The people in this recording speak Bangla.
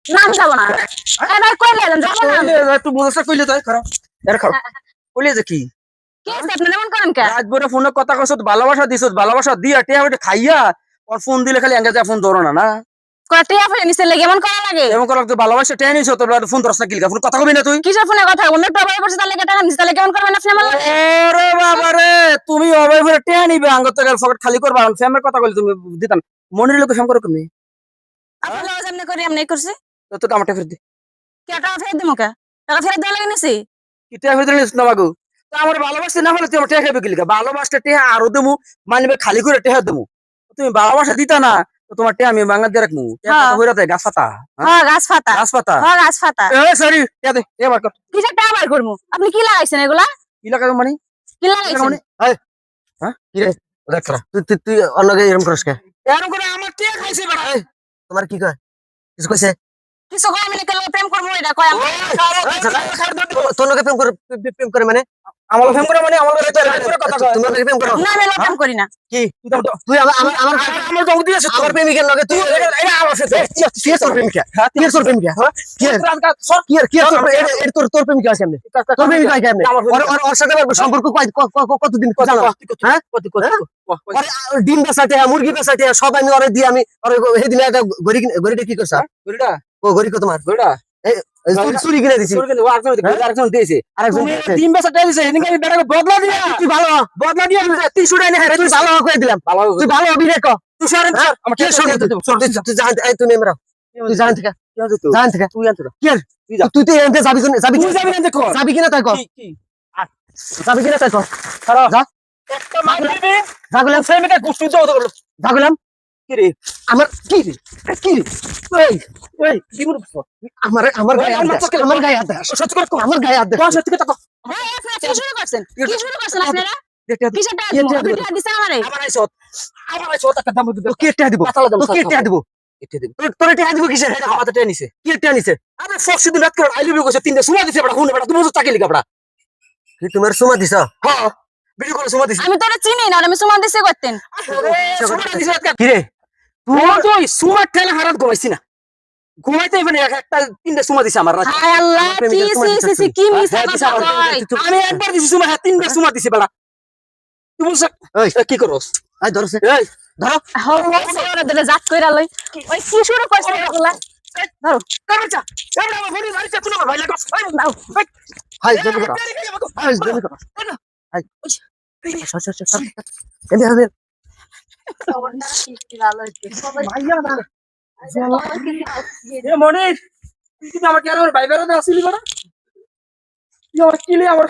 না আমি যাবো না এবার কইলে যাবো না তুই বুঝছ কইলে তাই খারাপ এর খারাপ কইলে যে কি কি আছে আপনি এমন করেন কে রাত ভরে ফোনে কথা কইছ ভালোবাসা দিছ ভালোবাসা দিয়া টিয়া ওটা খাইয়া আর ফোন দিলে খালি এঙ্গেজে ফোন ধরো না না কয়টা ফোন নিছে লাগে এমন করা লাগে এমন করে তো ভালোবাসা টিয়া নিছ তোর ফোন ধরছ না কিলকা ফোন কথা কবি না তুই কিসের ফোনে কথা বললে তো ভাই বসে তাহলে টাকা নিছে তাহলে কেমন করবেন আপনি আমার ওরে বাবা রে তুমি অবাই ভরে টিয়া নিবে আঙ্গত গেল পকেট খালি করবা ফ্যামের কথা কইলে তুমি দিতাম মনির লোক ফ্যাম করো তুমি আপনি লজ এমনি করি এমনি করছি তো টামাটা ফের দি কে টাকা ফেরত দিমু কে টাকা ফেরত দেওয়া লাগে নিছি কি টিয়া ফের দিলিস না বাগু তো আমার ভালোবাসতে না হলে তুই আমার টিয়া খাবে কিলকা ভালোবাসতে টিয়া আরো দেমু মানবে খালি করে টিয়া দেমু তুমি ভালোবাসা দিতা না তো তোমার টিয়া আমি বাঙ্গা দিয়ে রাখমু টিয়া হ্যাঁ। হইরা তাই গাছ পাতা হ্যাঁ গাছ পাতা গাছ পাতা হ্যাঁ গাছ পাতা সরি টিয়া দে এবার কর কিসের টাকা বার করবো আপনি কি লাগাইছেন এগুলা কি লাগা মানে কি লাগাইছেন মানে হ্যাঁ কি রে দেখ তুই অন্যকে এরকম করিস কে এরকম করে আমার টিয়া খাইছে বেড়া তোমার কি কয় কিছু কইছে কিছু কয় আমি কেন প্রেম করবো এটা কয় আমি তোর লোকে প্রেম করে মানে আমার ফেম করে মানে আমার কথা কয় তোমার লোকে প্রেম করো না আমি প্রেম করি না কি তুই আমার দৌড় দিয়েছ আমার প্রেমিকের লগে তুই এটা আমার সাথে কি তোর প্রেমিকা কি তোর প্রেমিকা কি তোর প্রেমিকা আছে এমনি তোর প্রেমিকা আছে এমনি ওর সাথে সম্পর্ক কতদিন জানো হ্যাঁ ডিম বেচাতে মুরগি বেচাতে সব আমি ওরে দিয়ে আমি সেদিন একটা গড়িটা কি করছ গরিটা ও গড়ি কত তোমার গরিটা চুরি কিনে দিছি আরেকজন দিয়েছে আরেকজন ডিম বেচা দিয়েছে এদিকে আমি বেটাকে বদলা দিয়া তুই ভালো বদলা দিয়া 300 টাকা নিয়ে তুই ভালো করে দিলাম ভালো তুই ভালো অভিনয় কর তুই সরেন আমার কি শোন তুই জান এই তুই নেমরা তুই জান থেকে জান থেকে তুই আনতে কি আর তুই তো এনতে যাবি তুই যাবি না দেখো যাবি কিনা তাই কর কি যাবি কিনা তাই কর খারাপ যা একটা মার দিবি যাগুলাম ফেমিটা কুষ্টি দাও তো যাগুলাম কি রে আমার কি রে কি রে এই এই কি বলছ আমার গায়ে হাত দে আমার গায়ে হাত দে সত্যি করে আমার গায়ে হাত দে সত্যি কথা ভাই আপনারা কি শুরু করছেন আপনারা দেখতে কিসের টাকা আপনি টাকা দিছেন আমারে আমার আইছত একটা দাম দিতে কে টিয়া দিব পাতালা দাম কে টিয়া দিব তোর টিয়া দিব কিসের আমাদের টেনে নিছে কি টিয়া নিছে আরে ফক্সি দিন রাত করে আই লাভ ইউ কইছে তিনটা সুমা দিছে বড় হুনে বড় তুমি বুঝছ তাকে লিখা বড় কি তোমার সুমা দিছ হ্যাঁ ভিডিও করে সুমা দিছে আমি তোরে চিনি না আমি সুমান দিছে করতেন সুমা দিছে কি রে তুই সুমা ঠেলা হারাত ঘুমাইছি না ঘুমাইতে মানে একটা তিনটা সুমা দিছে আমার রাত হায় আল্লাহ কি সি কি মিস আমি একবার দিছি সুমা হ্যাঁ তিনটা সুমা দিছে বড় তুই বুঝছ কি করছ আই ধরছে এই ধরো ওরে দিলে জাত কইরা লই ওই কি শুরু করছেন এগুলা ধরো কারচা এবড়া আমার ফোনে মারিছে তুমি ভাই লাগো দাও হাই জমি কর হাই জমি কর হাই সর সর সর এনে হবে এ মনির তুই আমার কেন ভাই বেরোতে আসিলি বড় আমার কিলে আমার